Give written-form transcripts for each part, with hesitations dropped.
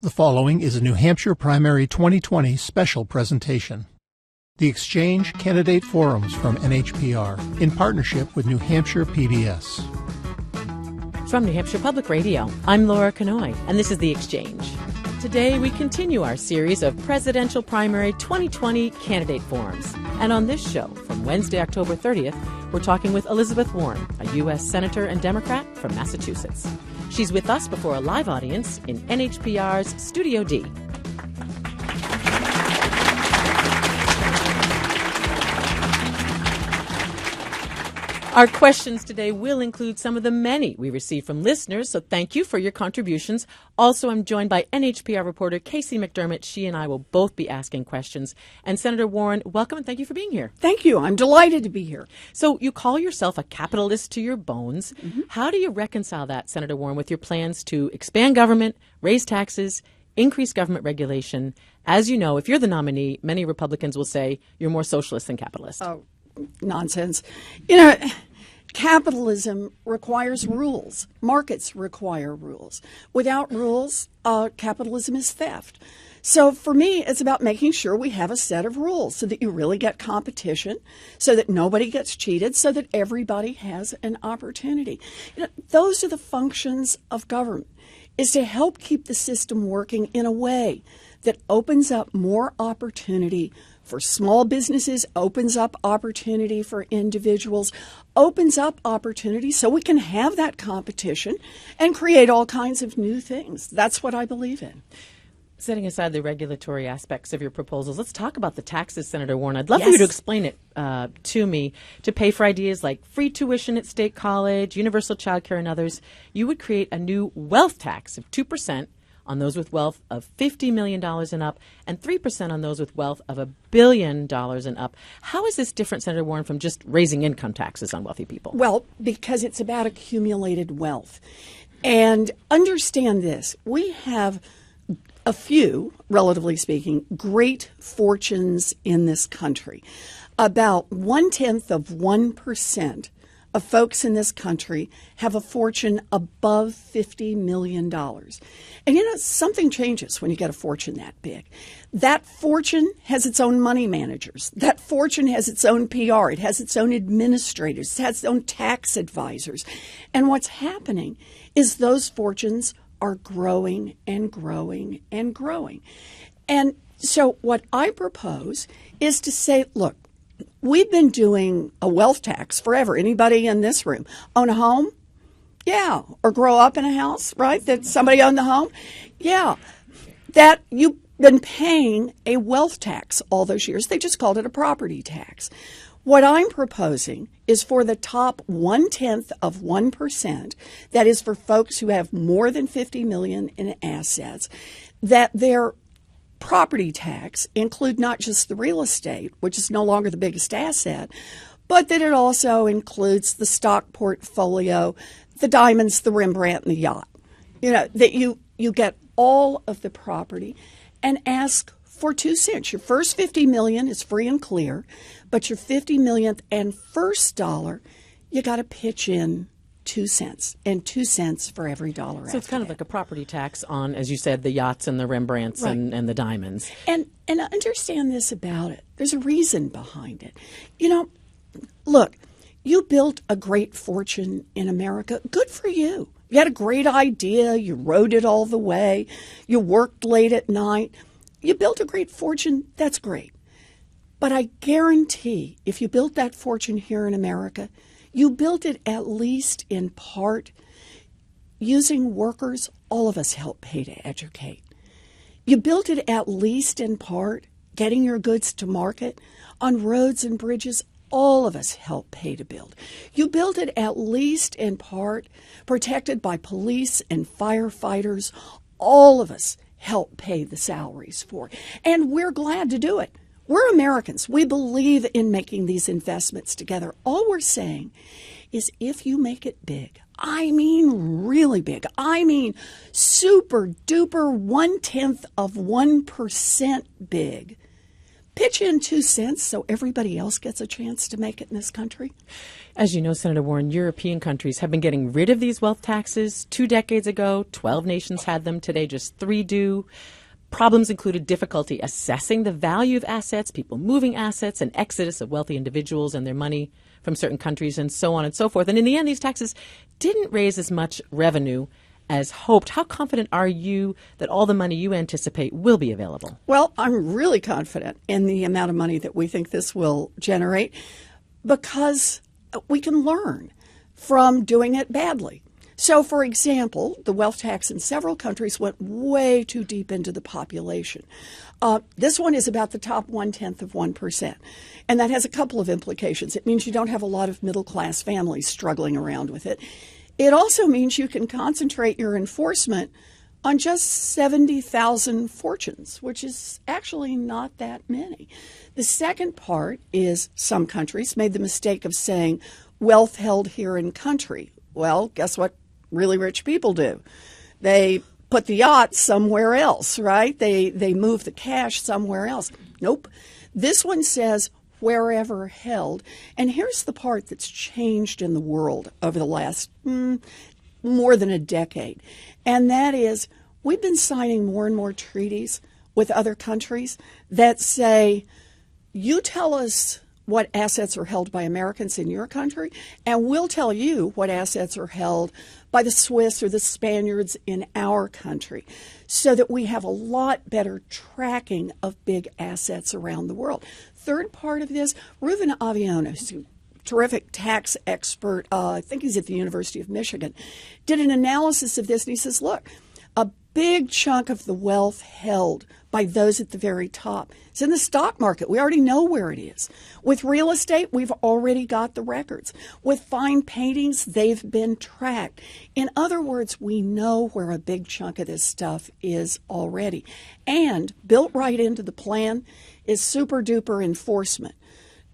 The following is a New Hampshire Primary 2020 special presentation. The Exchange Candidate Forums from NHPR in partnership with New Hampshire PBS. From New Hampshire Public Radio, I'm Laura Kanoy, and this is The Exchange. Today, we continue our series of Presidential Primary 2020 Candidate Forums. And on this show, from Wednesday, October 30th, we're talking with Elizabeth Warren, a U.S. Senator and Democrat from Massachusetts. She's with us before a live audience in NHPR's Studio D. Our questions today will include some of the many we received from listeners, so thank you for your contributions. Also, I'm joined by NHPR reporter Casey McDermott. She and I will both be asking questions. And Senator Warren, welcome and thank you for being here. Thank you. I'm delighted to be here. So you call yourself a capitalist to your bones. Mm-hmm. How do you reconcile that, Senator Warren, with your plans to expand government, raise taxes, increase government regulation? As you know, if you're the nominee, many Republicans will say you're more socialist than capitalist. Oh, nonsense. You know, capitalism requires rules. Markets require rules. Without rules, capitalism is theft. So for me, it's about making sure we have a set of rules so that you really get competition, so that nobody gets cheated, so that everybody has an opportunity. You know, those are the functions of government, is to help keep the system working in a way that opens up more opportunity for small businesses, opens up opportunity for individuals, opens up opportunity so we can have that competition and create all kinds of new things. That's what I believe in. Setting aside the regulatory aspects of your proposals, let's talk about the taxes, Senator Warren. I'd love for you to explain it to me. To pay for ideas like free tuition at State College, universal child care, and others, you would create a new wealth tax of 2% on those with wealth of $50 million and up, and 3% on those with wealth of $1 billion and up. How is this different, Senator Warren, from just raising income taxes on wealthy people? Well, because it's about accumulated wealth. And understand this, we have a few, relatively speaking, great fortunes in this country. About 0.1% of folks in this country have a fortune above $50 million. And you know, something changes when you get a fortune that big. That fortune has its own money managers. That fortune has its own PR. It has its own administrators. It has its own tax advisors. And what's happening is those fortunes are growing and growing and growing. And so what I propose is to say, look, we've been doing a wealth tax forever. Anybody in this room own a home? Yeah. Or grow up in a house, right? That somebody owned the home? Yeah. That you've been paying a wealth tax all those years. They just called it a property tax. What I'm proposing is for the top 0.1%, that is for folks who have more than $50 million in assets, that their property tax include not just the real estate, which is no longer the biggest asset, but that it also includes the stock portfolio, the diamonds, the Rembrandt, and the yacht. You know, that you get all of the property and ask for 2 cents. Your first $50 million is free and clear, but your 50 millionth and first dollar, you got to pitch in 2 cents, and 2 cents for every dollar. So it's kind of like a property tax on, as you said, the yachts and the Rembrandts, right, and the diamonds. And understand this about it. There's a reason behind it. You know, look, you built a great fortune in America. Good for you. You had a great idea. You rode it all the way. You worked late at night. You built a great fortune. That's great. But I guarantee if you built that fortune here in America, you built it at least in part using workers all of us help pay to educate. You built it at least in part getting your goods to market on roads and bridges all of us help pay to build. You built it at least in part protected by police and firefighters. All of us help pay the salaries for. And we're glad to do it. We're Americans. We believe in making these investments together. All we're saying is if you make it big, I mean really big, I mean super duper 0.1% big, pitch in 2 cents so everybody else gets a chance to make it in this country? As you know, Senator Warren, European countries have been getting rid of these wealth taxes 2 decades ago. 12 nations had them. Today, just 3 do. Problems included difficulty assessing the value of assets, people moving assets, an exodus of wealthy individuals and their money from certain countries, and so on and so forth. And in the end, these taxes didn't raise as much revenue as hoped. How confident are you that all the money you anticipate will be available? Well, I'm really confident in the amount of money that we think this will generate because we can learn from doing it badly. So, for example, the wealth tax in several countries went way too deep into the population. This one is about the top 1/10 of 1%. And that has a couple of implications. It means you don't have a lot of middle-class families struggling around with it. It also means you can concentrate your enforcement on just 70,000 fortunes, which is actually not that many. The second part is some countries made the mistake of saying wealth held here in country. Well, guess what really rich people do? They put the yacht somewhere else, right? They move the cash somewhere else. Nope. This one says wherever held. And here's the part that's changed in the world over the last more than a decade. And that is we've been signing more and more treaties with other countries that say, you tell us what assets are held by Americans in your country, and we'll tell you what assets are held by the Swiss or the Spaniards in our country, so that we have a lot better tracking of big assets around the world. Third part of this, Reuven Aviones, who's a terrific tax expert, I think he's at the University of Michigan, did an analysis of this, and he says, look, a big chunk of the wealth held by those at the very top is in the stock market. We already know where it is. With real estate, we've already got the records. With fine paintings, they've been tracked. In other words, we know where a big chunk of this stuff is already. And built right into the plan is super duper enforcement.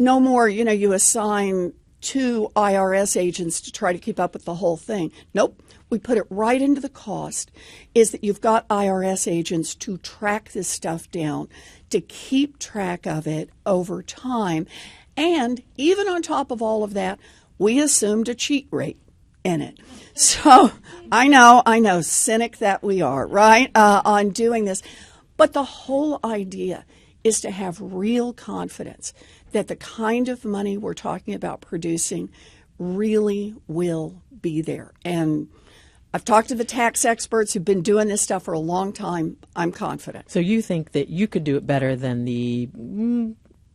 No more, you assign 2 IRS agents to try to keep up with the whole thing. Nope. We put it right into the cost, is that you've got IRS agents to track this stuff down, to keep track of it over time. And even on top of all of that, we assumed a cheat rate in it. So I know, cynic that we are, right, on doing this. But the whole idea is to have real confidence that the kind of money we're talking about producing really will be there. And I've talked to the tax experts who've been doing this stuff for a long time. I'm confident. So you think that you could do it better than the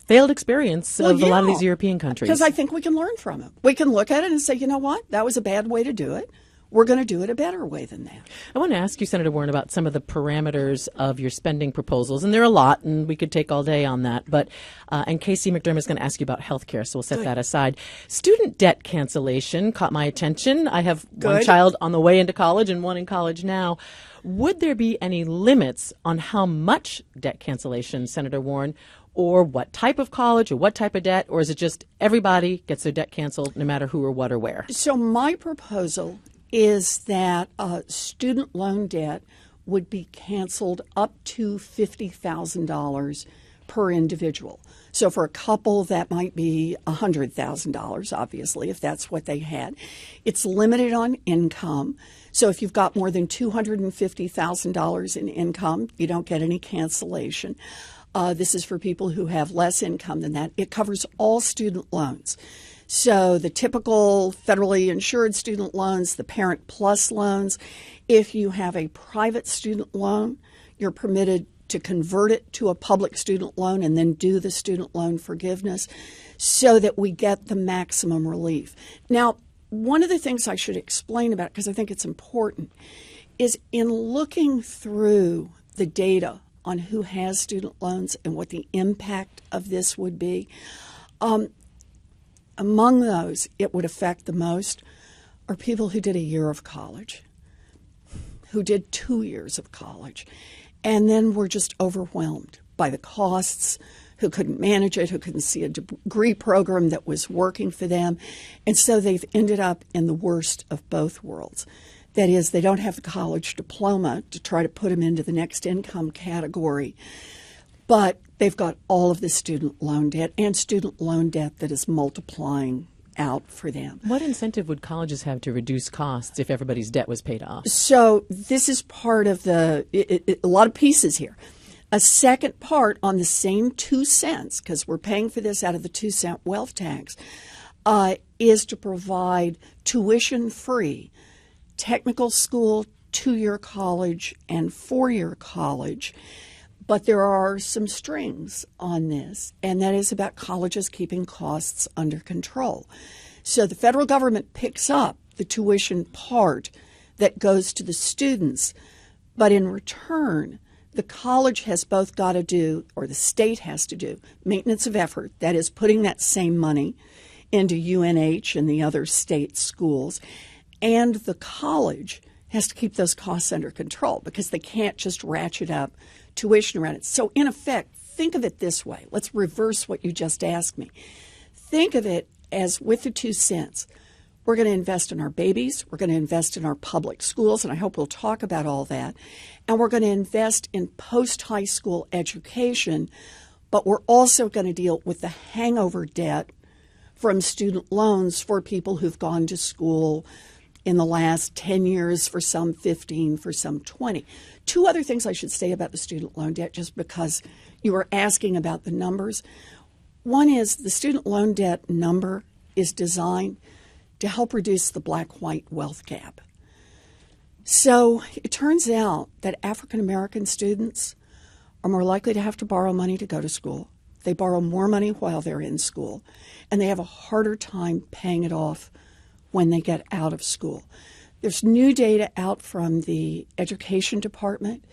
failed experience of a lot of these European countries? Because I think we can learn from it. We can look at it and say, you know what, that was a bad way to do it. We're going to do it a better way than that. I want to ask you, Senator Warren, about some of the parameters of your spending proposals. And there are a lot, and we could take all day on that. But and Casey McDermott is going to ask you about health care, so we'll set that aside. Student debt cancellation caught my attention. I have one child on the way into college and one in college now. Would there be any limits on how much debt cancellation, Senator Warren, or what type of college or what type of debt? Or is it just everybody gets their debt canceled no matter who or what or where? So my proposal is that student loan debt would be canceled up to $50,000 per individual. So for a couple, that might be $100,000, obviously, if that's what they had. It's limited on income. So if you've got more than $250,000 in income, you don't get any cancellation. This is for people who have less income than that. It covers all student loans. So the typical federally insured student loans, the Parent Plus loans, if you have a private student loan, you're permitted to convert it to a public student loan and then do the student loan forgiveness so that we get the maximum relief. Now, one of the things I should explain about it, because I think it's important, is in looking through the data on who has student loans and what the impact of this would be, among those it would affect the most are people who did a year of college, who did 2 years of college, and then were just overwhelmed by the costs, who couldn't manage it, who couldn't see a degree program that was working for them. And so they've ended up in the worst of both worlds. That is, they don't have the college diploma to try to put them into the next income category. But they've got all of the student loan debt and student loan debt that is multiplying out for them. What incentive would colleges have to reduce costs if everybody's debt was paid off? So this is part of a lot of pieces here. A second part on the same 2 cents, because we're paying for this out of the 2-cent wealth tax, is to provide tuition-free technical school, 2-year college, and 4-year college. But there are some strings on this, and that is about colleges keeping costs under control. So the federal government picks up the tuition part that goes to the students, but in return, the college has both got to do, or the state has to do, maintenance of effort, that is putting that same money into UNH and the other state schools, and the college has to keep those costs under control because they can't just ratchet up tuition around it. So in effect, think of it this way. Let's reverse what you just asked me. Think of it as with the 2 cents. We're going to invest in our babies. We're going to invest in our public schools, and I hope we'll talk about all that. And we're going to invest in post-high school education, but we're also going to deal with the hangover debt from student loans for people who've gone to school in the last 10 years, for some 15, for some 20. 2 other things I should say about the student loan debt, just because you were asking about the numbers. One is the student loan debt number is designed to help reduce the black-white wealth gap. So it turns out that African American students are more likely to have to borrow money to go to school. They borrow more money while they're in school, and they have a harder time paying it off when they get out of school. There's new data out from the Education Department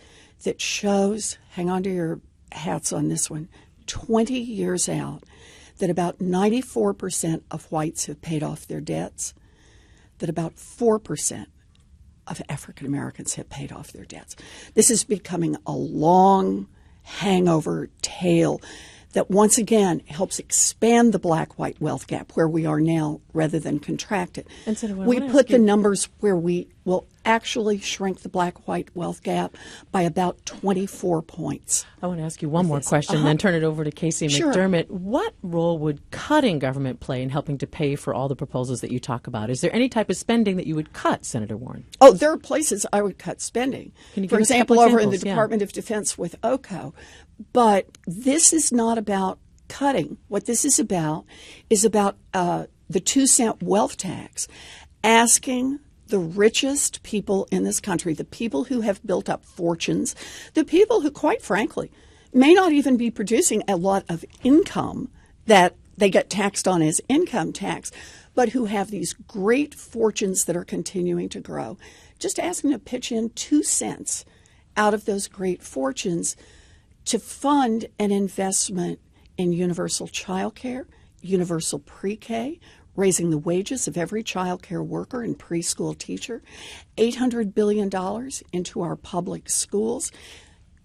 that shows, hang on to your hats on this one, 20 years out, that about 94% of whites have paid off their debts, that about 4% of African Americans have paid off their debts. This is becoming a long hangover tail that once again helps expand the black-white wealth gap where we are now rather than contract it. And Senator, we put the numbers where we will actually shrink the black-white wealth gap by about 24 points. I want to ask you one more question, then turn it over to Casey McDermott. Sure. What role would cutting government play in helping to pay for all the proposals that you talk about? Is there any type of spending that you would cut, Senator Warren? Oh, there are places I would cut spending. Can you For give us a example, couple over in the examples? Department of Defense with OCO. But this is not about cutting. What this is about the 2-cent wealth tax, asking the richest people in this country, the people who have built up fortunes, the people who, quite frankly, may not even be producing a lot of income that they get taxed on as income tax, but who have these great fortunes that are continuing to grow, just asking to pitch in 2 cents out of those great fortunes to fund an investment in universal child care, universal pre-K, raising the wages of every child care worker and preschool teacher, $800 billion into our public schools,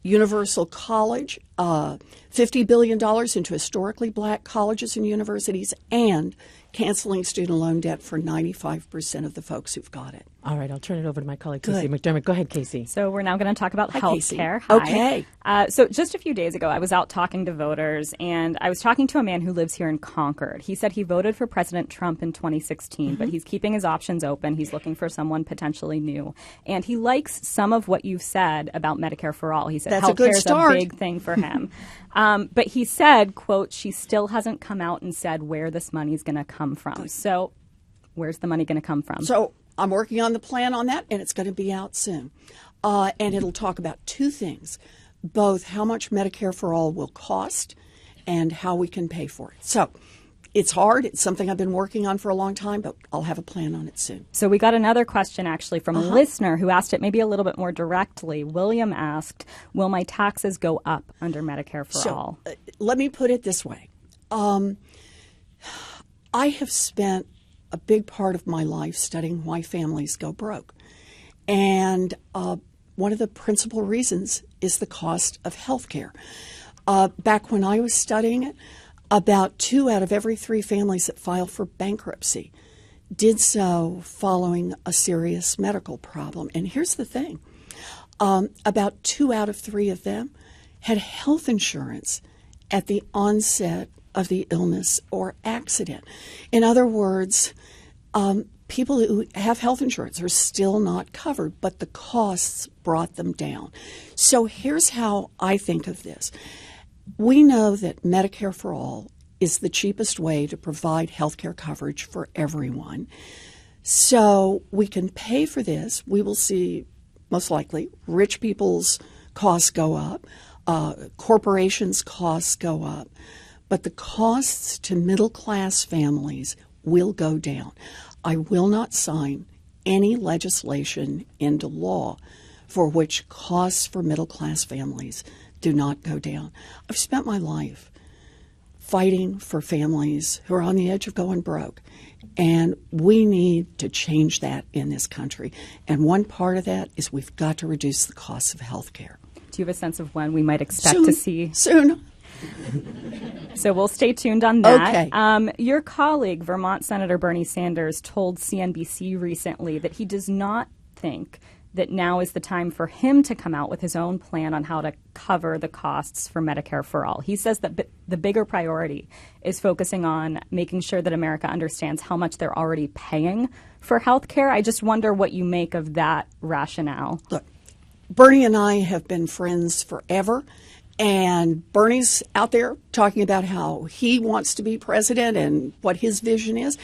universal college, $50 billion into historically black colleges and universities, and canceling student loan debt for 95% of the folks who've got it. All right, I'll turn it over to my colleague, Casey McDermott. Go ahead, Casey. So we're now going to talk about health care. Okay. So just a few days ago, I was out talking to voters, and I was talking to a man who lives here in Concord. He said he voted for President Trump in 2016, but he's keeping his options open. He's looking for someone potentially new. And he likes some of what you've said about Medicare for All. He said health care is a big thing for him. But he said, quote, she still hasn't come out and said where this money is going to come from. So where's the money going to come from? So I'm working on the plan on that, and it's going to be out soon. And it'll talk about 2 things, both how much Medicare for All will cost and how we can pay for it. So it's hard. It's something I've been working on for a long time, but I'll have a plan on it soon. So we got another question actually from a listener who asked it maybe a little bit more directly. William asked, will my taxes go up under Medicare for All? Let me put it this way. I have spent a big part of my life studying why families go broke. And one of the principal reasons is the cost of health care. Back when I was studying it, about 2 out of every 3 families that file for bankruptcy did so following a serious medical problem. And here's the thing. About 2 out of 3 of them had health insurance at the onset of the illness or accident. In other words, people who have health insurance are still not covered, but the costs brought them down. So here's how I think of this. We know that Medicare for All is the cheapest way to provide health care coverage for everyone. So we can pay for this. We will see, most likely, rich people's costs go up, corporations' costs go up, but the costs to middle-class families will go down. I will not sign any legislation into law for which costs for middle-class families do not go down. I've spent my life fighting for families who are on the edge of going broke, and we need to change that in this country. And one part of that is we've got to reduce the costs of health care. Do you have a sense of when we might expect to see? Soon. So we'll stay tuned on that. Okay. Your colleague, Vermont Senator Bernie Sanders, told CNBC recently that he does not think that now is the time for him to come out with his own plan on how to cover the costs for Medicare for All. He says that the bigger priority is focusing on making sure that America understands how much they're already paying for health care. I just wonder what you make of that rationale. Look, Bernie and I have been friends forever. And Bernie's out there talking about how he wants to be president and what his vision is.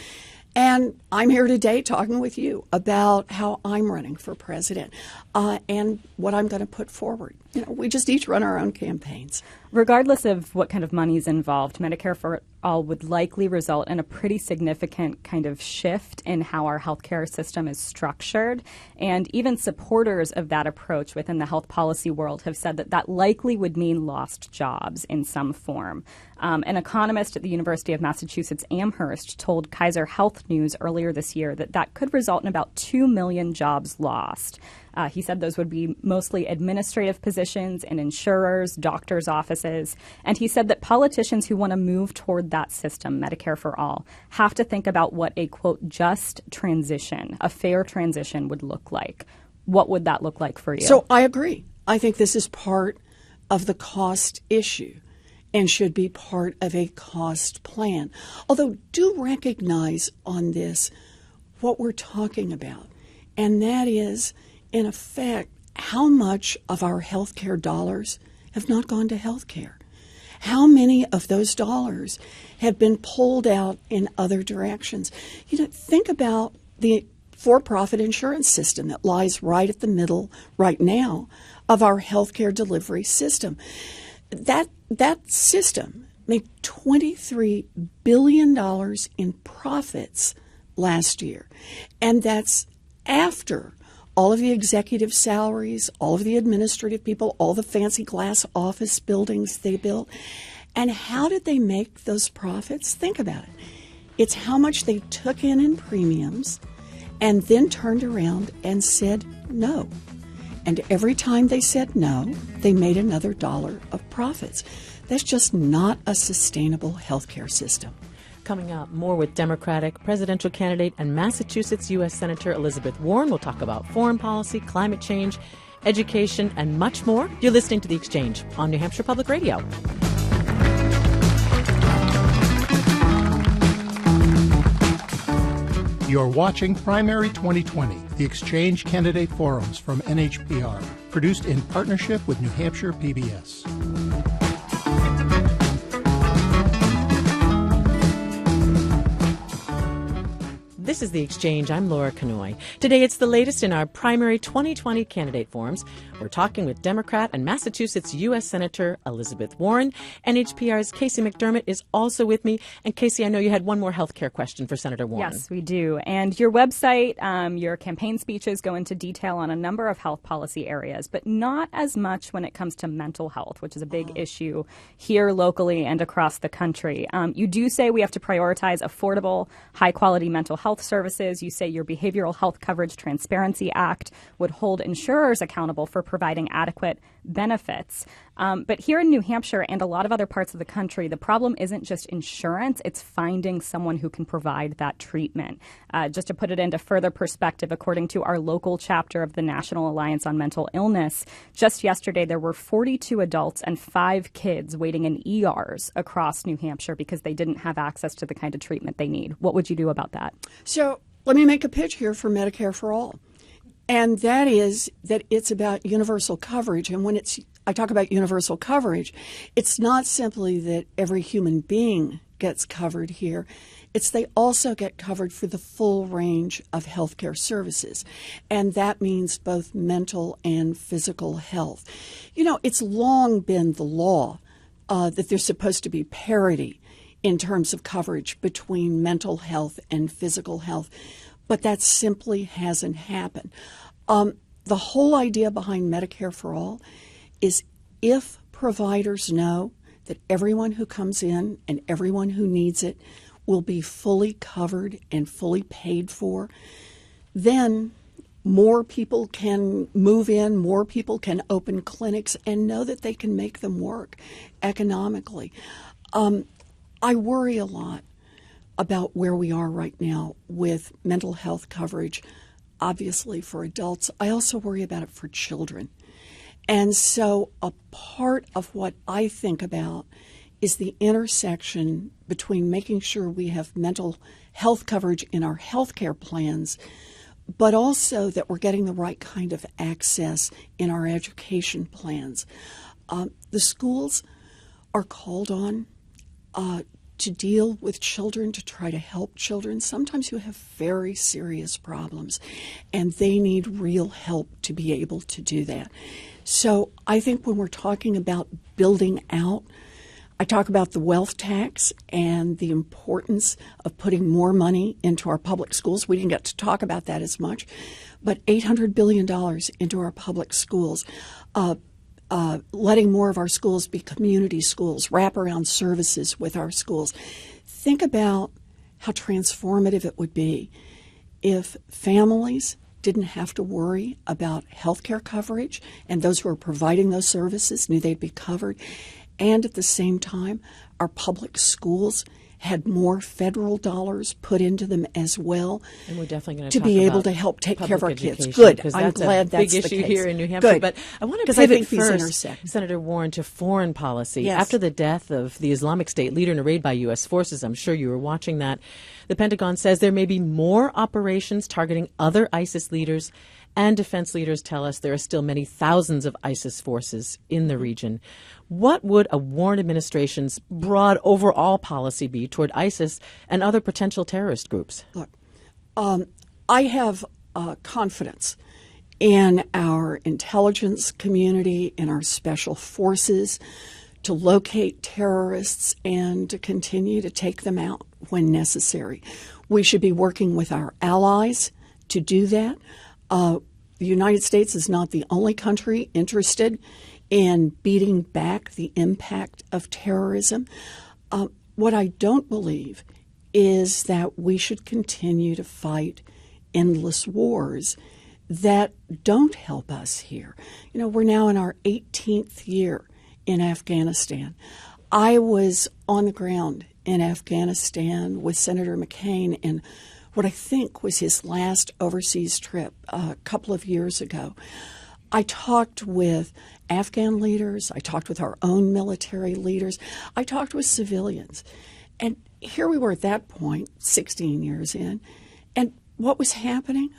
And I'm here today talking with you about how I'm running for president and what I'm going to put forward. You know, we just each run our own campaigns. Regardless of what kind of money is involved, Medicare for All would likely result in a pretty significant kind of shift in how our healthcare system is structured. And even supporters of that approach within the health policy world have said that that likely would mean lost jobs in some form. An economist at the University of Massachusetts Amherst told Kaiser Health News earlier this year that that could result in about 2 million jobs lost. He said those would be mostly administrative positions in insurers, doctors' offices. And he said that politicians who want to move toward that system, Medicare for All, have to think about what a, quote, just transition, a fair transition would look like. What would that look like for you? So I agree. I think this is part of the cost issue and should be part of a cost plan. Although do recognize on this what we're talking about, and that is, in effect, how much of our healthcare dollars have not gone to healthcare? How many of those dollars have been pulled out in other directions? You know, think about the for-profit insurance system that lies right at the middle right now of our healthcare delivery system. That system made $23 billion in profits last year, and that's after all of the executive salaries, all of the administrative people, all the fancy glass office buildings they built. And how did they make those profits? Think about it. It's how much they took in premiums and then turned around and said no. And every time they said no, they made another dollar of profits. That's just not a sustainable healthcare system. Coming up, more with Democratic presidential candidate and Massachusetts U.S. Senator Elizabeth Warren. We'll talk about foreign policy, climate change, education, and much more. You're listening to The Exchange on New Hampshire Public Radio. You're watching Primary 2020, the Exchange Candidate Forums from NHPR, produced in partnership with New Hampshire PBS. This is The Exchange. I'm Laura Kanoy. Today, it's the latest in our primary 2020 candidate forums. We're talking with Democrat and Massachusetts U.S. Senator Elizabeth Warren. NHPR's Casey McDermott is also with me. And Casey, I know you had one more healthcare question for Senator Warren. Yes, we do. And your website, your campaign speeches go into detail on a number of health policy areas, but not as much when it comes to mental health, which is a big issue here locally and across the country. You do say we have to prioritize affordable, high-quality mental health services. You say your Behavioral Health Coverage Transparency Act would hold insurers accountable for providing adequate benefits. But here in New Hampshire and a lot of other parts of the country, the problem isn't just insurance, it's finding someone who can provide that treatment. Just to put it into further perspective, according to our local chapter of the National Alliance on Mental Illness, just yesterday there were 42 adults and 5 kids waiting in ERs across New Hampshire because they didn't have access to the kind of treatment they need. What would you do about that? So let me make a pitch here for Medicare for All. And that is that it's about universal coverage. And when I talk about universal coverage, it's not simply that every human being gets covered here. It's they also get covered for the full range of healthcare services. And that means both mental and physical health. You know, it's long been the law that there's supposed to be parity in terms of coverage between mental health and physical health. But that simply hasn't happened. The whole idea behind Medicare for All is if providers know that everyone who comes in and everyone who needs it will be fully covered and fully paid for, then more people can move in, more people can open clinics and know that they can make them work economically. I worry a lot about where we are right now with mental health coverage, obviously for adults. I also worry about it for children. And so a part of what I think about is the intersection between making sure we have mental health coverage in our healthcare plans, but also that we're getting the right kind of access in our education plans. The schools are called on to deal with children, to try to help children. Sometimes you have very serious problems, and they need real help to be able to do that. So I think when we're talking about building out, I talk about the wealth tax and the importance of putting more money into our public schools. We didn't get to talk about that as much, but $800 billion into our public schools. Letting more of our schools be community schools, wraparound services with our schools. Think about how transformative it would be if families didn't have to worry about health care coverage and those who are providing those services knew they'd be covered. And at the same time, our public schools had more federal dollars put into them as well. And we're definitely going to be able to help take care of our kids. Good. I'm glad that's the case. Big issue here in New Hampshire. Good. But I want to pivot first, Senator Warren, to foreign policy. Yes. After the death of the Islamic State leader in a raid by U.S. forces, I'm sure you were watching that, the Pentagon says there may be more operations targeting other ISIS leaders, and defense leaders tell us there are still many thousands of ISIS forces in the region. What would a Warren administration's broad overall policy be toward ISIS and other potential terrorist groups? Look, I have confidence in our intelligence community, in our special forces, to locate terrorists and to continue to take them out when necessary. We should be working with our allies to do that. The United States is not the only country interested in beating back the impact of terrorism. What I don't believe is that we should continue to fight endless wars that don't help us here. You know, we're now in our 18th year in Afghanistan. I was on the ground in Afghanistan with Senator McCain in what I think was his last overseas trip a couple of years ago. I talked with Afghan leaders. I talked with our own military leaders. I talked with civilians. And here we were at that point, 16 years in. And what was happening?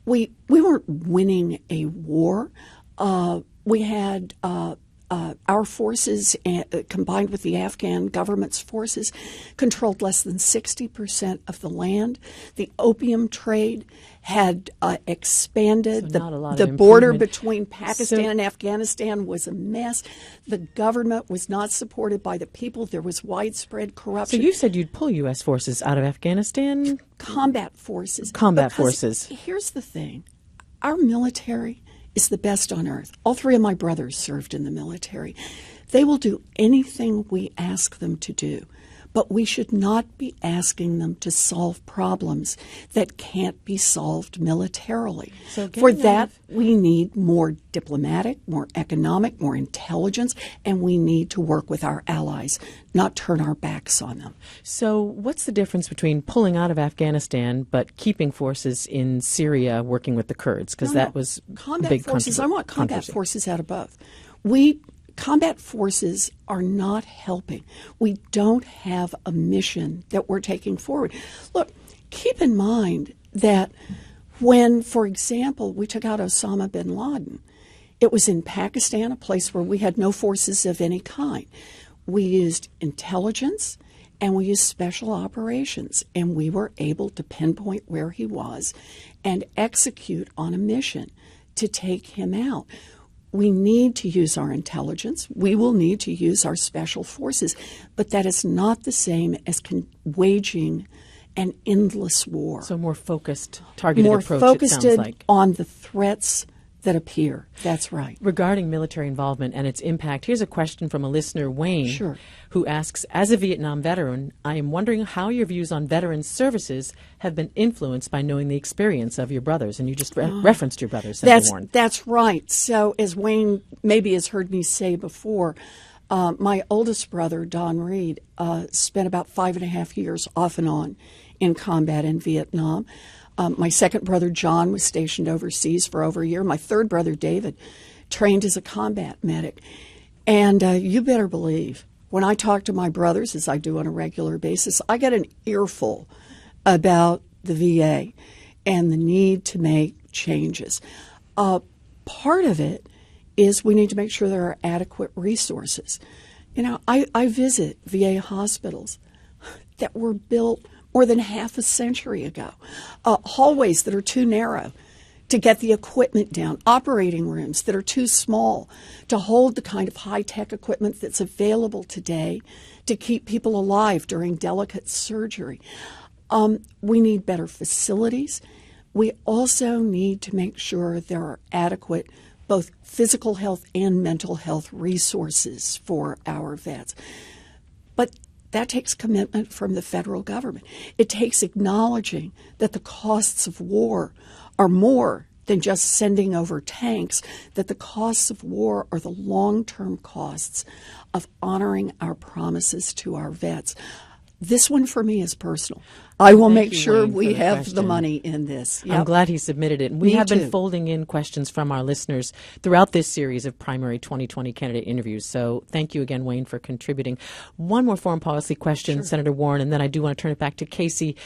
We weren't winning a war. We had our forces, combined with the Afghan government's forces, controlled less than 60% of the land. The opium trade had expanded. So the border between Pakistan and Afghanistan was a mess. The government was not supported by the people. There was widespread corruption. So you said you'd pull U.S. forces out of Afghanistan? Combat forces. Forces. Here's the thing. Our military is the best on earth. All 3 of my brothers served in the military. They will do anything we ask them to do. but we should not be asking them to solve problems that can't be solved militarily. So for that, we need more diplomatic, more economic, more intelligence, and we need to work with our allies, not turn our backs on them. So what's the difference between pulling out of Afghanistan but keeping forces in Syria working with the Kurds? Because that was combat a big forces. I want combat controversy. forces out of both. Combat forces are not helping. We don't have a mission that we're taking forward. Look, keep in mind that when, for example, we took out Osama bin Laden, it was in Pakistan, a place where we had no forces of any kind. We used intelligence and we used special operations, and we were able to pinpoint where he was and execute on a mission to take him out. We need to use our intelligence. We will need to use our special forces, but that is not the same as waging an endless war. So more focused, targeted more approach, focused it sounds like. on the threats that appear. That's right. Regarding military involvement and its impact, here's a question from a listener, Wayne, Sure. who asks, as a Vietnam veteran, I am wondering how your views on veterans' services have been influenced by knowing the experience of your brothers. And you just referenced your brothers, Senator Warren. That's right. So as Wayne maybe has heard me say before, my oldest brother, Don Reed, spent about 5.5 years off and on in combat in Vietnam. My second brother, John, was stationed overseas for over a year. My third brother, David, trained as a combat medic. And you better believe, when I talk to my brothers, as I do on a regular basis, I get an earful about the VA and the need to make changes. Part of it is we need to make sure there are adequate resources. You know, I visit VA hospitals that were built more than half a century ago, hallways that are too narrow to get the equipment down, operating rooms that are too small to hold the kind of high-tech equipment that's available today to keep people alive during delicate surgery. We need better facilities. We also need to make sure there are adequate both physical health and mental health resources for our vets. But that takes commitment from the federal government. It takes acknowledging that the costs of war are more than just sending over tanks, that the costs of war are the long-term costs of honoring our promises to our vets. This one for me is personal. I will make sure we have the money in this. I'm glad he submitted it. And we have been folding in questions from our listeners throughout this series of primary 2020 candidate interviews. So thank you again, Wayne, for contributing. One more foreign policy question, Senator Warren, and then I do want to turn it back to Casey.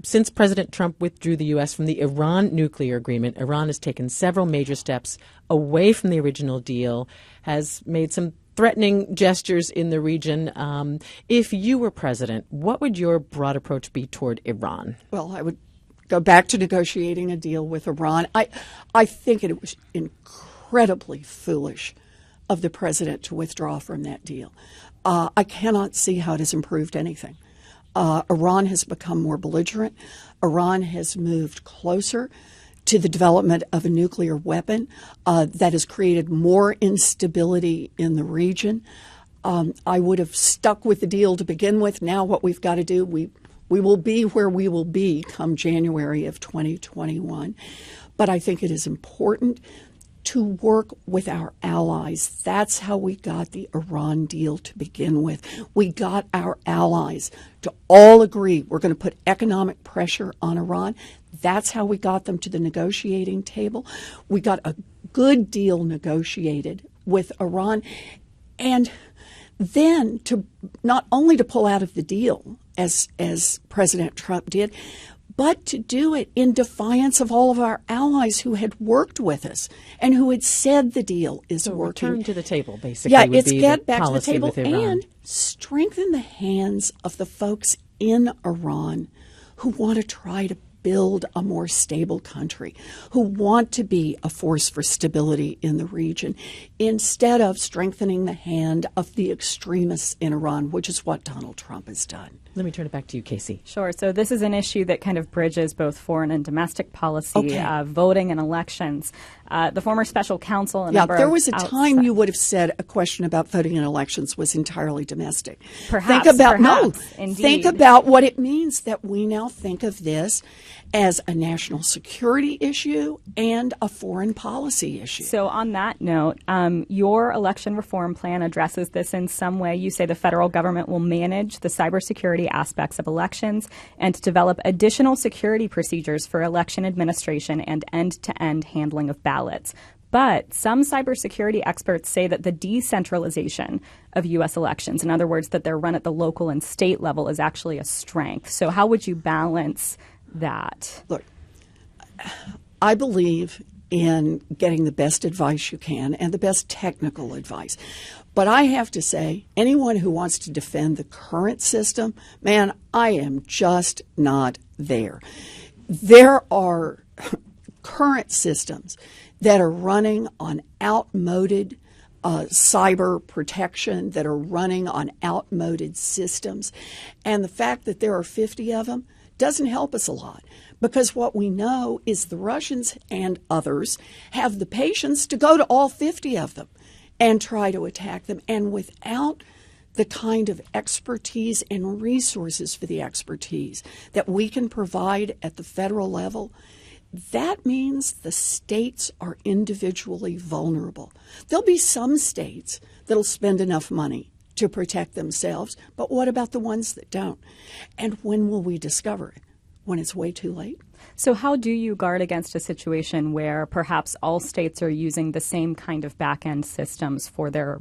Since President Trump withdrew the U.S. from the Iran nuclear agreement, Iran has taken several major steps away from the original deal, has made some threatening gestures in the region. If you were president, what would your broad approach be toward Iran? Well, I would go back to negotiating a deal with Iran. I think it was incredibly foolish of the president to withdraw from that deal. I cannot see how it has improved anything. Iran has become more belligerent. Iran has moved closer to the development of a nuclear weapon that has created more instability in the region. I would have stuck with the deal to begin with. Now what we've got to do, we will be where we will be come January of 2021. But I think it is important to work with our allies. That's how we got the Iran deal to begin with. We got our allies to all agree we're going to put economic pressure on Iran. That's how we got them to the negotiating table. We got a good deal negotiated with Iran. And then to not only to pull out of the deal, as President Trump did, but to do it in defiance of all of our allies who had worked with us and who had said the deal is working. Return to the table, basically. Yeah, would it's be get the back to the policy table with Iran. and strengthen the hands of the folks in Iran who want to try to build a more stable country, who want to be a force for stability in the region, instead of strengthening the hand of the extremists in Iran, which is what Donald Trump has done. Let me turn it back to you, Casey. Sure. So this is an issue that kind of bridges both foreign and domestic policy, voting and elections. The former special counsel, there was a time you would have said a question about voting and elections was entirely domestic. Perhaps. Indeed. Think about what it means that we now think of this as a national security issue and a foreign policy issue. So on that note, your election reform plan addresses this in some way. You say the federal government will manage the cybersecurity aspects of elections and develop additional security procedures for election administration and end-to-end handling of ballots. But some cybersecurity experts say that the decentralization of U.S. elections, in other words, that they're run at the local and state level, is actually a strength. So how would you balance that? Look, I believe in getting the best advice you can and the best technical advice. But I have to say, anyone who wants to defend the current system, man, I am just not there. There are current systems that are running on outmoded cyber protection, that are running on outmoded systems. And the fact that there are 50 of them doesn't help us a lot, because what we know is the Russians and others have the patience to go to all 50 of them and try to attack them. And without the kind of expertise and resources for the expertise that we can provide at the federal level, that means the states are individually vulnerable. There'll be some states that'll spend enough money to protect themselves, but what about the ones that don't? And when will we discover it? When it's way too late? So how do you guard against a situation where perhaps all states are using the same kind of back-end systems for their,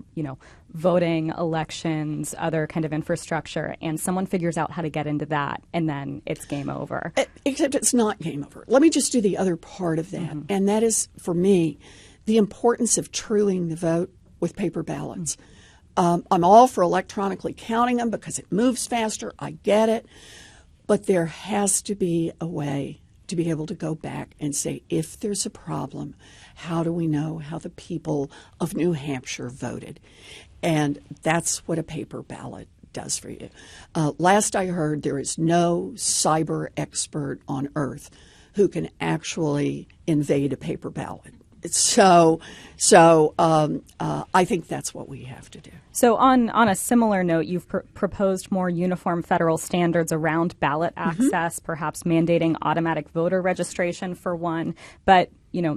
voting, elections, other kind of infrastructure, and someone figures out how to get into that, and then it's game over? Except it's not game over. Let me just do the other part of that, and that is, for me, the importance of truing the vote with paper ballots. I'm all for electronically counting them because it moves faster. I get it. But there has to be a way to be able to go back and say, if there's a problem, how do we know how the people of New Hampshire voted? And that's what a paper ballot does for you. Last I heard, there is no cyber expert on earth who can actually invade a paper ballot. So I think that's what we have to do. So on a similar note, you've proposed more uniform federal standards around ballot access, perhaps mandating automatic voter registration for one. But,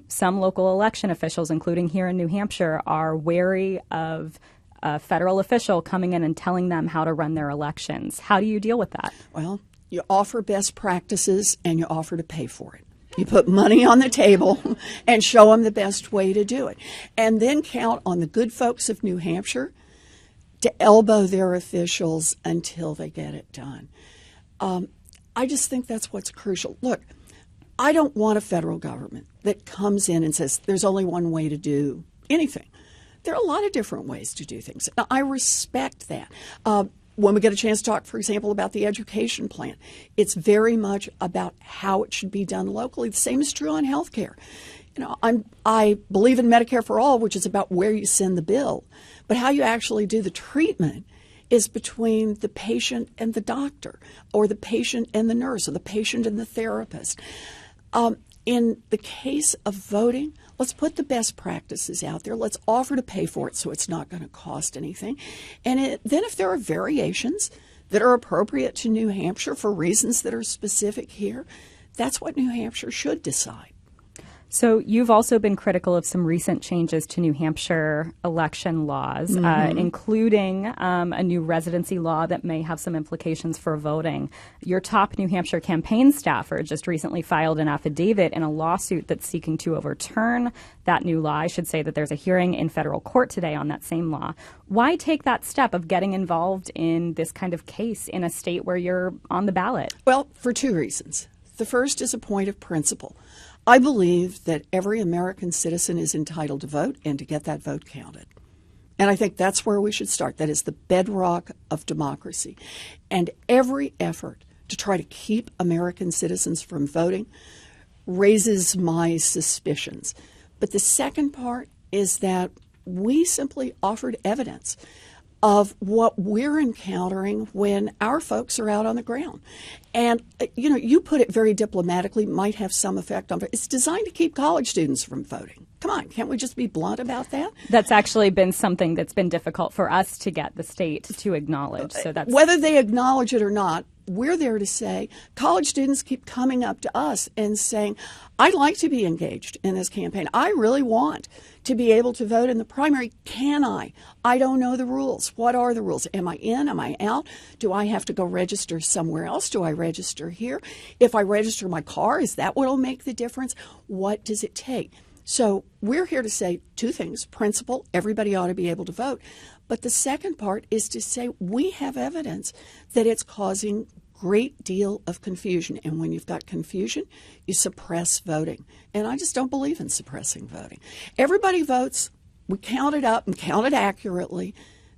some local election officials, including here in New Hampshire, are wary of a federal official coming in and telling them how to run their elections. How do you deal with that? Well, you offer best practices and you offer to pay for it. You put money on the table and show them the best way to do it. And then count on the good folks of New Hampshire to elbow their officials until they get it done. I just think that's what's crucial. Look, I don't want a federal government that comes in and says there's only one way to do anything. There are a lot of different ways to do things. Now, I respect that. When we get a chance to talk, for example, about the education plan, it's very much about how it should be done locally. The same is true on health care. I believe in Medicare for All, which is about where you send the bill. But how you actually do the treatment is between the patient and the doctor, or the patient and the nurse, or the patient and the therapist. In the case of voting, let's put the best practices out there. Let's offer to pay for it so it's not going to cost anything. And then if there are variations that are appropriate to New Hampshire for reasons that are specific here, that's what New Hampshire should decide. So you've also been critical of some recent changes to New Hampshire election laws, including a new residency law that may have some implications for voting. Your top New Hampshire campaign staffer just recently filed an affidavit in a lawsuit that's seeking to overturn that new law. I should say that there's a hearing in federal court today on that same law. Why take that step of getting involved in this kind of case in a state where you're on the ballot? Well, for two reasons. The first is a point of principle. I believe that every American citizen is entitled to vote and to get that vote counted. And I think that's where we should start. That is the bedrock of democracy. And every effort to try to keep American citizens from voting raises my suspicions. But the second part is that we simply offered evidence of what we're encountering when our folks are out on the ground. And, you put it very diplomatically, might have some effect on it. It's designed to keep college students from voting. Come on, can't we just be blunt about that? That's actually been something that's been difficult for us to get the state to acknowledge. So that's whether they acknowledge it or not, we're there to say college students keep coming up to us and saying, I'd like to be engaged in this campaign. I really want to be able to vote in the primary. Can I? I don't know the rules. What are the rules? Am I in? Am I out? Do I have to go register somewhere else? Do I register here? If I register my car, is that what will make the difference? What does it take? So we're here to say two things. Principle, everybody ought to be able to vote. But the second part is to say we have evidence that it's causing great deal of confusion. And when you've got confusion, you suppress voting. And I just don't believe in suppressing voting. Everybody votes. We count it up and count it accurately.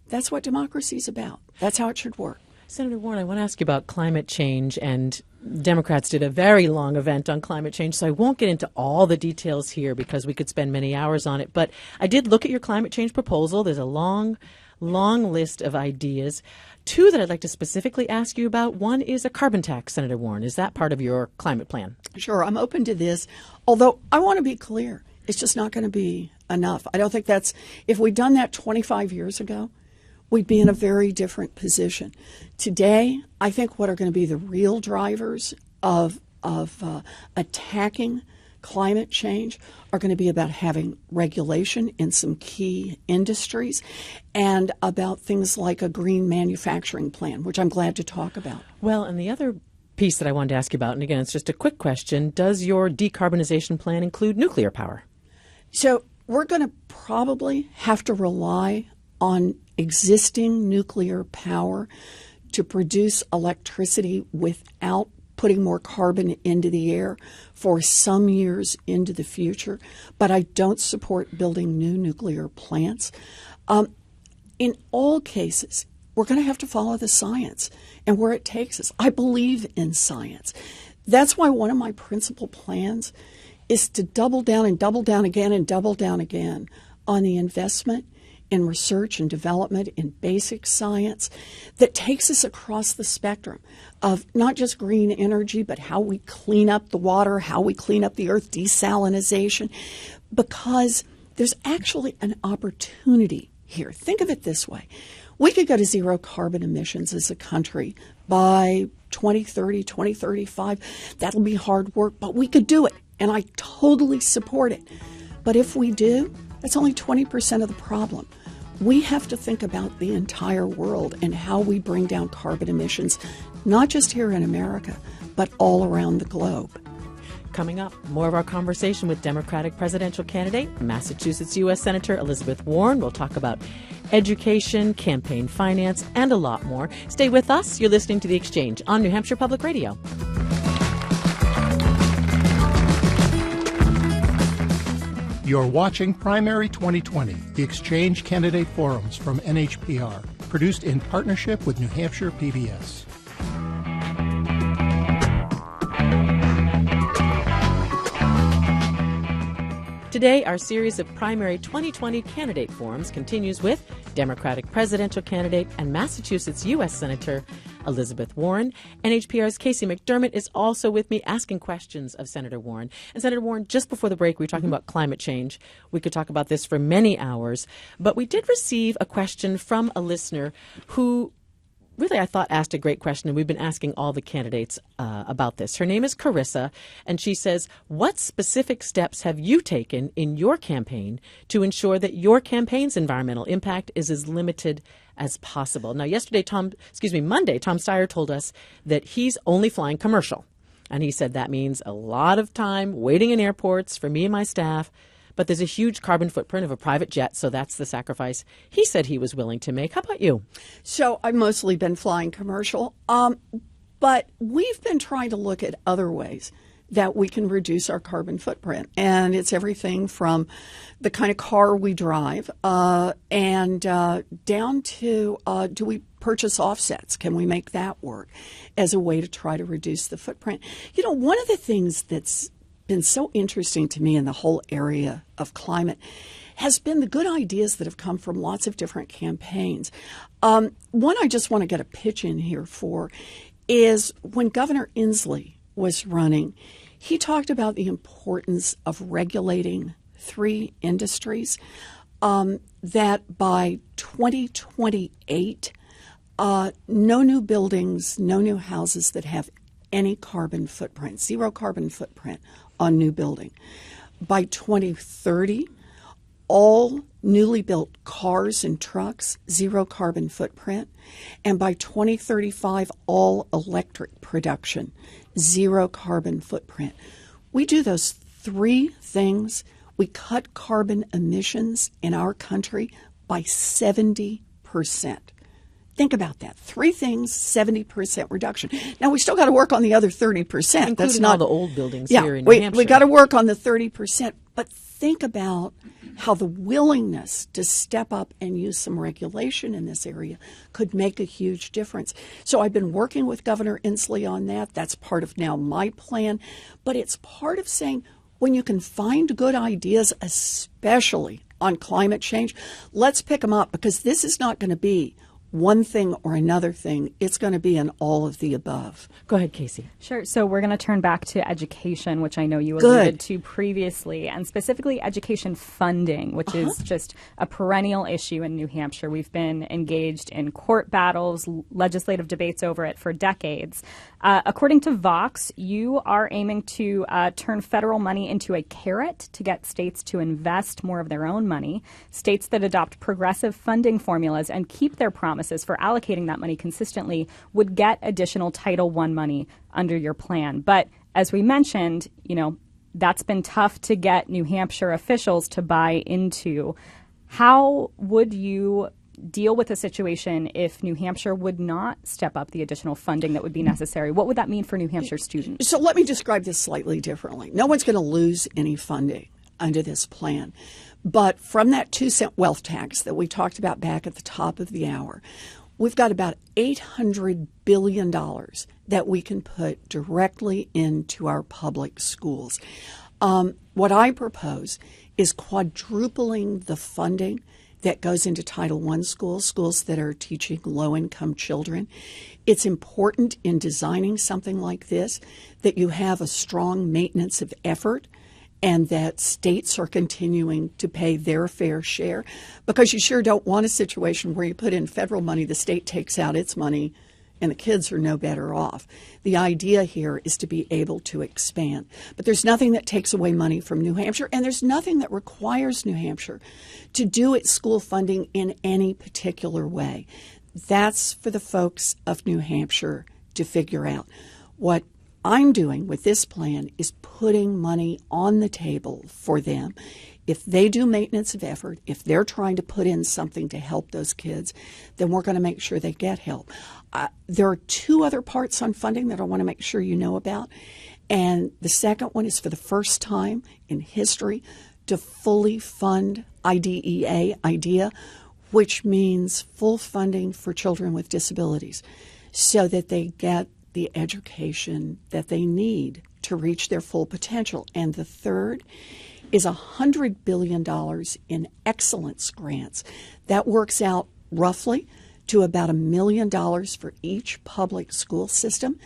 That's what democracy is about. That's how it should work. Senator Warren, I want to ask you about climate change, and Democrats did a very long event on climate change, so I won't get into all the details here because we could spend many hours on it. But I did look at your climate change proposal. There's a long list of ideas. Two that I'd like to specifically ask you about. One is a carbon tax, Senator Warren. Is that part of your climate plan? Sure, I'm open to this, although I want to be clear. It's just not going to be enough. I don't think that's – if we'd done that 25 years ago, we'd be in a very different position. Today, I think what are going to be the real drivers of attacking climate change are going to be about having regulation in some key industries and about things like a green manufacturing plan, which I'm glad to talk about. Well, and the other piece that I wanted to ask you about, and again, it's just a quick question, does your decarbonization plan include nuclear power? So we're going to probably have to rely on existing nuclear power to produce electricity without putting more carbon into the air for some years into the future. But I don't support building new nuclear plants. In all cases, we're going to have to follow the science and where it takes us. I believe in science. That's why one of my principal plans is to double down and double down again and double down again on the investment in research and development in basic science that takes us across the spectrum of not just green energy, but how we clean up the water, how we clean up the earth, desalinization, because there's actually an opportunity here. Think of it this way. We could go to zero carbon emissions as a country by 2030, 2035. That'll be hard work, but we could do it. And I totally support it. But if we do, that's only 20% of the problem. We have to think about the entire world and how we bring down carbon emissions, not just here in America, but all around the globe. Coming up, more of our conversation with Democratic presidential candidate, Massachusetts U.S. Senator Elizabeth Warren. We'll talk about education, campaign finance, and a lot more. Stay with us. You're listening to The Exchange on New Hampshire Public Radio. You're watching Primary 2020, the Exchange Candidate Forums from NHPR, produced in partnership with New Hampshire PBS. Today, our series of Primary 2020 Candidate Forums continues with Democratic presidential candidate and Massachusetts U.S. Senator Elizabeth Warren. NHPR's Casey McDermott is also with me asking questions of Senator Warren. And Senator Warren, just before the break, we were talking about climate change. We could talk about this for many hours, but we did receive a question from a listener who really, I thought, asked a great question, and we've been asking all the candidates about this. Her name is Carissa, and she says, what specific steps have you taken in your campaign to ensure that your campaign's environmental impact is as limited as possible? Now, Monday, Tom Steyer told us that he's only flying commercial. And he said that means a lot of time waiting in airports for me and my staff. But there's a huge carbon footprint of a private jet, so that's the sacrifice he said he was willing to make. How about you? So I've mostly been flying commercial, but we've been trying to look at other ways that we can reduce our carbon footprint. And it's everything from the kind of car we drive and down to do we purchase offsets? Can we make that work as a way to try to reduce the footprint? You know, one of the things that's been so interesting to me in the whole area of climate has been the good ideas that have come from lots of different campaigns. One I just want to get a pitch in here for is when Governor Inslee was running, he talked about the importance of regulating 3 industries, that by 2028, no new buildings, no new houses that have any carbon footprint, 0 carbon footprint on new building. By 2030, all newly built cars and trucks, 0 carbon footprint. And by 2035, all electric production, 0 carbon footprint. We do those 3 things. We cut carbon emissions in our country by 70%. Think about that. 3 things, 70% reduction. Now, we still got to work on the other 30%. Including That's not all the old buildings here in New Hampshire. We got to work on the 30%. But think about how the willingness to step up and use some regulation in this area could make a huge difference. So I've been working with Governor Inslee on that. That's part of now my plan. But it's part of saying when you can find good ideas, especially on climate change, let's pick them up, because this is not going to be one thing or another thing. It's going to be an all of the above. Go ahead, Casey. Sure. So we're going to turn back to education, which I know you alluded to previously, and specifically education funding, which is just a perennial issue in New Hampshire. We've been engaged in court battles, legislative debates over it for decades. According to Vox, you are aiming to turn federal money into a carrot to get states to invest more of their own money. States that adopt progressive funding formulas and keep their promises for allocating that money consistently would get additional Title I money under your plan. But as we mentioned, you know, that's been tough to get New Hampshire officials to buy into. How would you deal with a situation if New Hampshire would not step up the additional funding that would be necessary? What would that mean for New Hampshire students? So let me describe this slightly differently. No one's going to lose any funding under this plan. But from that 2-cent wealth tax that we talked about back at the top of the hour, we've got about $800 billion that we can put directly into our public schools. What I propose is quadrupling the funding that goes into Title I schools, schools that are teaching low-income children. It's important in designing something like this that you have a strong maintenance of effort and that states are continuing to pay their fair share, because you sure don't want a situation where you put in federal money, the state takes out its money, and the kids are no better off. The idea here is to be able to expand. But there's nothing that takes away money from New Hampshire, and there's nothing that requires New Hampshire to do its school funding in any particular way. That's for the folks of New Hampshire to figure out. What I'm doing with this plan is putting money on the table for them. If they do maintenance of effort, if they're trying to put in something to help those kids, then we're going to make sure they get help. There are 2 other parts on funding that I want to make sure you know about. And the second one is for the first time in history to fully fund IDEA, which means full funding for children with disabilities so that they get the education that they need to reach their full potential. And the third is $100 billion in excellence grants. That works out roughly to about $1 million for each public school system.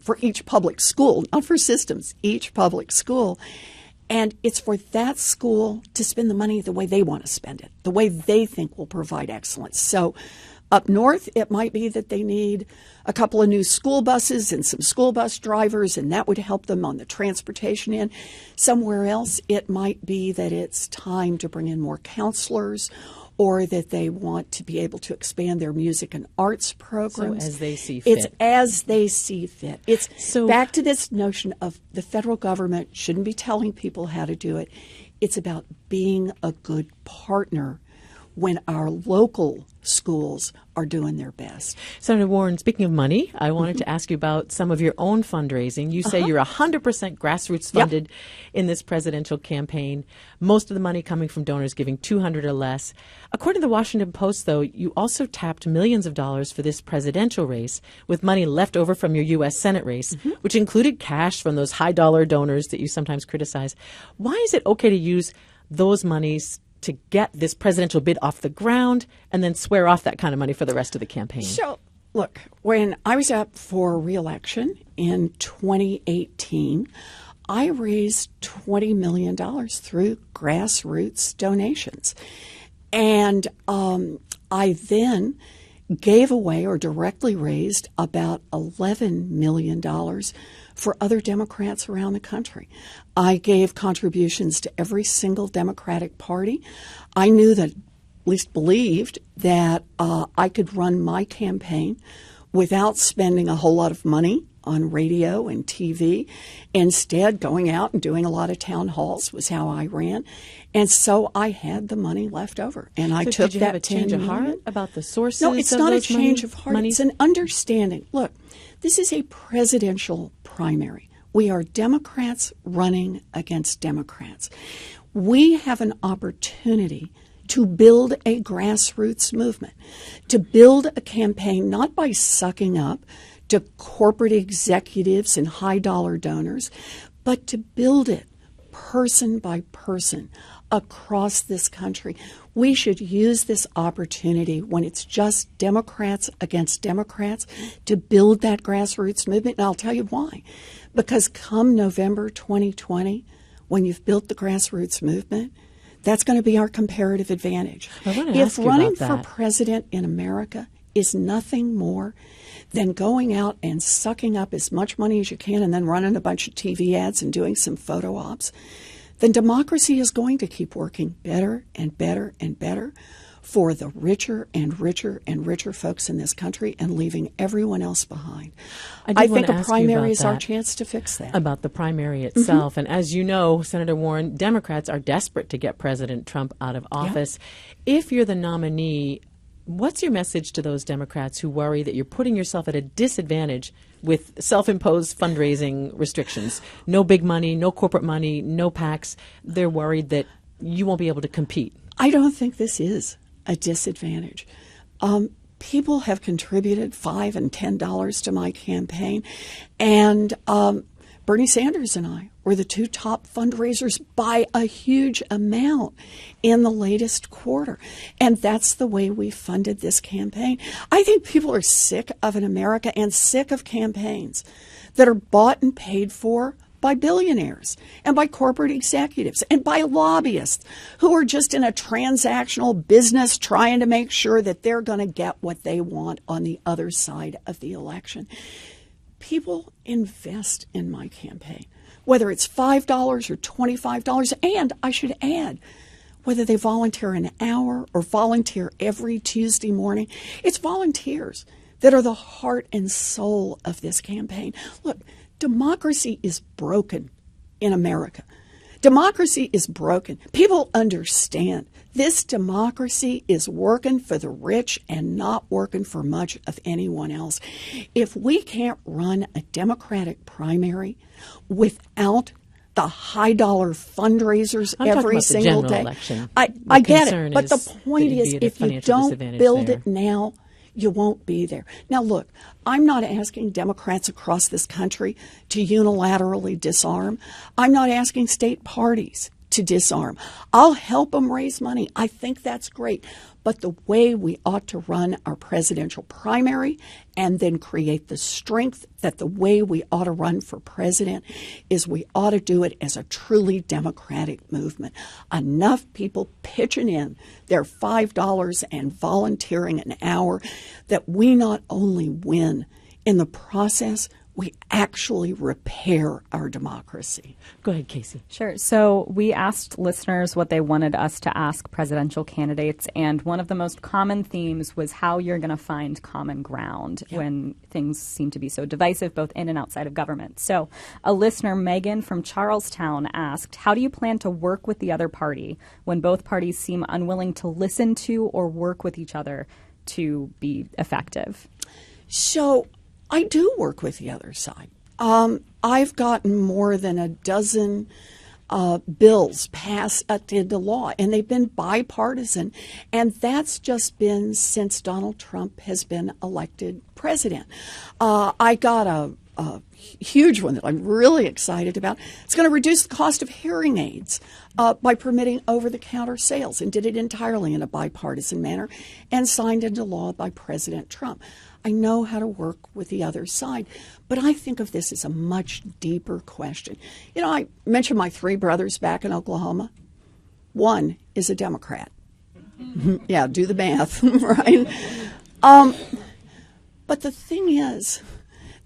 For each public school, not for systems, each public school. And it's for that school to spend the money the way they want to spend it, the way they think will provide excellence. So up north, it might be that they need a couple of new school buses and some school bus drivers, and that would help them on the transportation end. Somewhere else, it might be that it's time to bring in more counselors, or that they want to be able to expand their music and arts programs. So as they see fit. It's as they see fit. It's back to this notion of the federal government shouldn't be telling people how to do it. It's about being a good partner when our local schools are doing their best. Senator Warren, speaking of money, I wanted to ask you about some of your own fundraising. You say you're 100% grassroots funded in this presidential campaign, most of the money coming from donors giving $200 or less. According to the Washington Post, though, you also tapped millions of dollars for this presidential race with money left over from your U.S. Senate race, which included cash from those high-dollar donors that you sometimes criticize. Why is it okay to use those monies to get this presidential bid off the ground and then swear off that kind of money for the rest of the campaign? So, look, when I was up for re-election in 2018, I raised $20 million through grassroots donations. And I then gave away or directly raised about $11 million for other Democrats around the country. I gave contributions to every single Democratic Party. I knew that, at least believed, that I could run my campaign without spending a whole lot of money on radio and TV. Instead, going out and doing a lot of town halls was how I ran. And so I had the money left over. And I took did you that have a change of heart about the sources? No, it's of not a those change of heart. money? It's an understanding. Look, this is a presidential primary. We are Democrats running against Democrats. We have an opportunity to build a grassroots movement, to build a campaign not by sucking up to corporate executives and high-dollar donors, but to build it person by person across this country. We should use this opportunity when it's just Democrats against Democrats to build that grassroots movement. And I'll tell you why. Because come November 2020, when you've built the grassroots movement, that's going to be our comparative advantage. If running for president in America is nothing more than going out and sucking up as much money as you can and then running a bunch of TV ads and doing some photo ops, then democracy is going to keep working better and better and better for the richer and richer and richer folks in this country and leaving everyone else behind. I think a primary is our chance to fix that. About the primary itself. And as you know, Senator Warren, Democrats are desperate to get President Trump out of office. If you're the nominee, what's your message to those Democrats who worry that you're putting yourself at a disadvantage with self-imposed fundraising restrictions? No big money, no corporate money, no PACs. They're worried that you won't be able to compete. I don't think this is a disadvantage. People have contributed $5 and $10 to my campaign, and Bernie Sanders and I were the two top fundraisers by a huge amount in the latest quarter. And that's the way we funded this campaign. I think people are sick of an America and sick of campaigns that are bought and paid for by billionaires and by corporate executives and by lobbyists who are just in a transactional business trying to make sure that they're going to get what they want on the other side of the election. People invest in my campaign, whether it's $5 or $25, and I should add, whether they volunteer an hour or volunteer every Tuesday morning. It's volunteers that are the heart and soul of this campaign. Look, democracy is broken in America. Democracy is broken. People understand this democracy is working for the rich and not working for much of anyone else. If we can't run a Democratic primary without the high-dollar fundraisers every single day, I get it. But the point is, if you don't build it now, you won't be there. Now, look, I'm not asking Democrats across this country to unilaterally disarm. I'm not asking state parties to disarm. I'll help them raise money. I think that's great. But the way we ought to run our presidential primary and then create the strength that the way we ought to run for president is we ought to do it as a truly democratic movement. Enough people pitching in their $5 and volunteering an hour that we not only win in the process, we actually repair our democracy. Go ahead, Casey. Sure. So we asked listeners what they wanted us to ask presidential candidates, and one of the most common themes was how you're going to find common ground when things seem to be so divisive, both in and outside of government. So a listener, Megan from Charlestown, asked, how do you plan to work with the other party when both parties seem unwilling to listen to or work with each other to be effective? So I do work with the other side. I've gotten more than a dozen bills passed into law, and they've been bipartisan, and that's just been since Donald Trump has been elected president. I got a huge one that I'm really excited about. It's going to reduce the cost of hearing aids by permitting over-the-counter sales, and did it entirely in a bipartisan manner and signed into law by President Trump. I know how to work with the other side, but I think of this as a much deeper question. You know, I mentioned my three brothers back in Oklahoma. One is a Democrat. Yeah, do the math, right? But the thing is,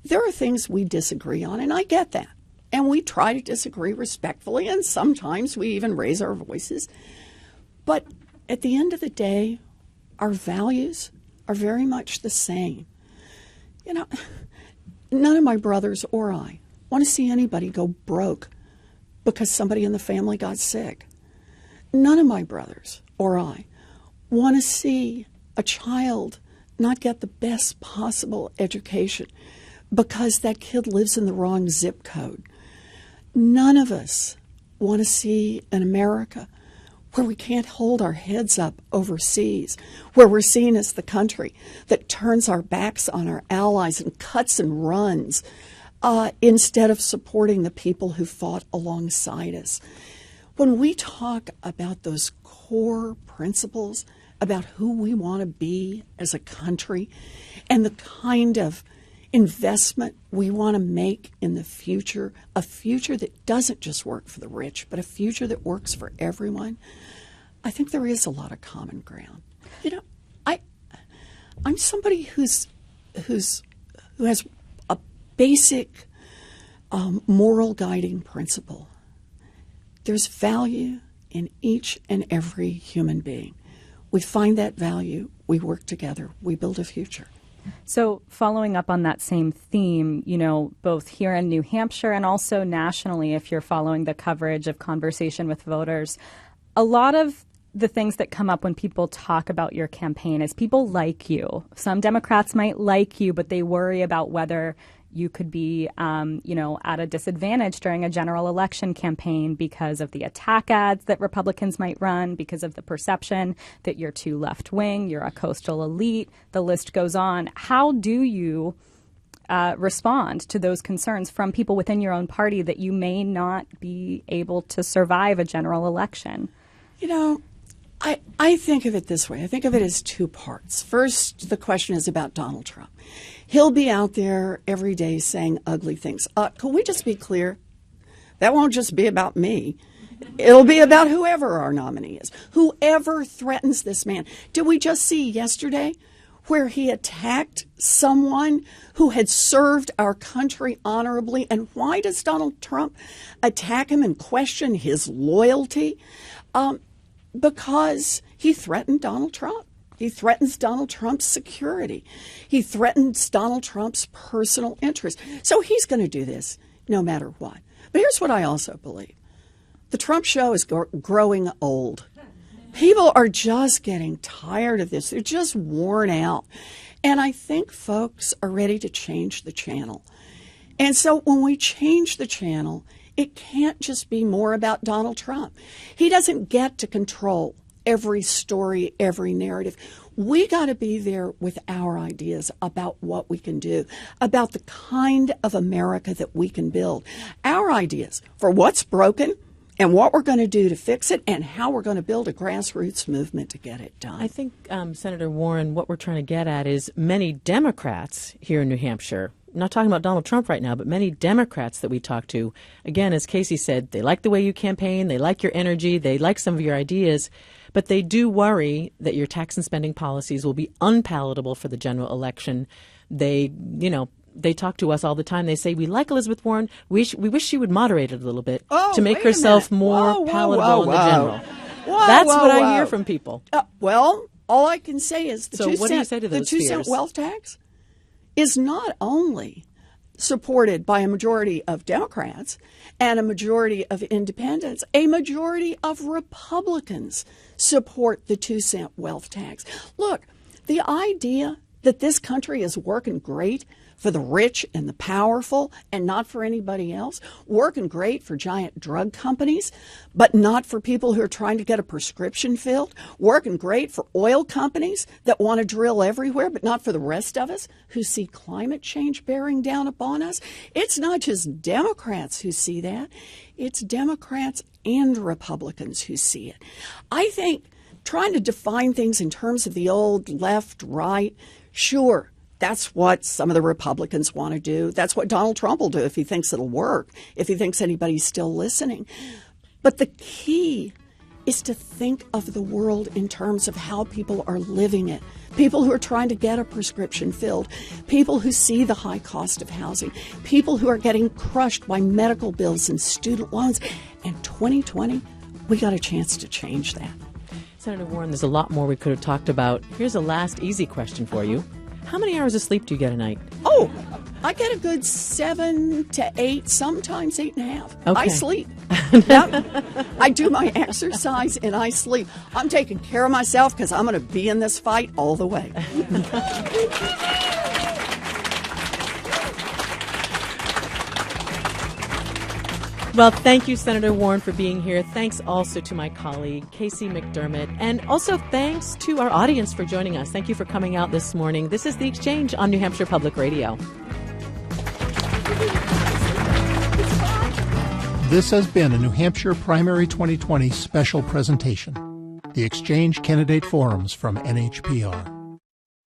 there are things we disagree on, and I get that. And we try to disagree respectfully, and sometimes we even raise our voices. But at the end of the day, our values are very much the same. You know, none of my brothers or I want to see anybody go broke because somebody in the family got sick. None of my brothers or I want to see a child not get the best possible education because that kid lives in the wrong zip code. None of us want to see an America where we can't hold our heads up overseas, where we're seen as the country that turns our backs on our allies and cuts and runs instead of supporting the people who fought alongside us. When we talk about those core principles about who we want to be as a country and the kind of investment we want to make in the future, a future that doesn't just work for the rich, but a future that works for everyone, I think there is a lot of common ground. You know, I'm somebody who has a basic moral guiding principle. There's value in each and every human being. We find that value, we work together, we build a future. So following up on that same theme, you know, both here in New Hampshire and also nationally, if you're following the coverage of Conversation with Voters, a lot of the things that come up when people talk about your campaign is people like you. Some Democrats might like you, but they worry about whether you could be, at a disadvantage during a general election campaign because of the attack ads that Republicans might run, because of the perception that you're too left-wing, you're a coastal elite, the list goes on. How do you respond to those concerns from people within your own party that you may not be able to survive a general election? You know, I think of it this way. I think of it as two parts. First, the question is about Donald Trump. He'll be out there every day saying ugly things. Can we just be clear? That won't just be about me. It'll be about whoever our nominee is, whoever threatens this man. Did we just see yesterday where he attacked someone who had served our country honorably? And why does Donald Trump attack him and question his loyalty? Because he threatened Donald Trump. He threatens Donald Trump's security. He threatens Donald Trump's personal interest. So he's going to do this no matter what. But here's what I also believe. The Trump show is growing old. People are just getting tired of this. They're just worn out. And I think folks are ready to change the channel. And so when we change the channel, it can't just be more about Donald Trump. He doesn't get to control every story, every narrative. We got to be there with our ideas about what we can do, about the kind of America that we can build. Our ideas for what's broken and what we're going to do to fix it and how we're going to build a grassroots movement to get it done. I think, Senator Warren, what we're trying to get at is many Democrats here in New Hampshire, not talking about Donald Trump right now, but many Democrats that we talk to, again, as Casey said, they like the way you campaign, they like your energy, they like some of your ideas, but they do worry that your tax and spending policies will be unpalatable for the general election. They, they talk to us all the time. They say, we like Elizabeth Warren. We wish she would moderate it a little bit to make herself more palatable in the general. That's what I hear from people. Well, all I can say is the what do you say to those the 2 cent wealth tax is not only supported by a majority of Democrats and a majority of independents, a majority of Republicans support the 2 cent wealth tax. Look, the idea that this country is working great for the rich and the powerful and not for anybody else, working great for giant drug companies, but not for people who are trying to get a prescription filled, working great for oil companies that want to drill everywhere, but not for the rest of us who see climate change bearing down upon us. It's not just Democrats who see that. It's Democrats and Republicans who see it. I think trying to define things in terms of the old left, right, sure, that's what some of the Republicans want to do. That's what Donald Trump will do if he thinks it'll work, if he thinks anybody's still listening. But the key is to think of the world in terms of how people are living it. People who are trying to get a prescription filled, people who see the high cost of housing, people who are getting crushed by medical bills and student loans. And 2020, we got a chance to change that. Senator Warren, there's a lot more we could have talked about. Here's a last easy question for you. How many hours of sleep do you get a night? Oh, I get a good 7 to 8, sometimes 8.5. Okay. I sleep. Now, I do my exercise and I sleep. I'm taking care of myself because I'm going to be in this fight all the way. Well, thank you, Senator Warren, for being here. Thanks also to my colleague, Casey McDermott. And also thanks to our audience for joining us. Thank you for coming out this morning. This is The Exchange on New Hampshire Public Radio. This has been a New Hampshire Primary 2020 special presentation. The Exchange Candidate Forums from NHPR.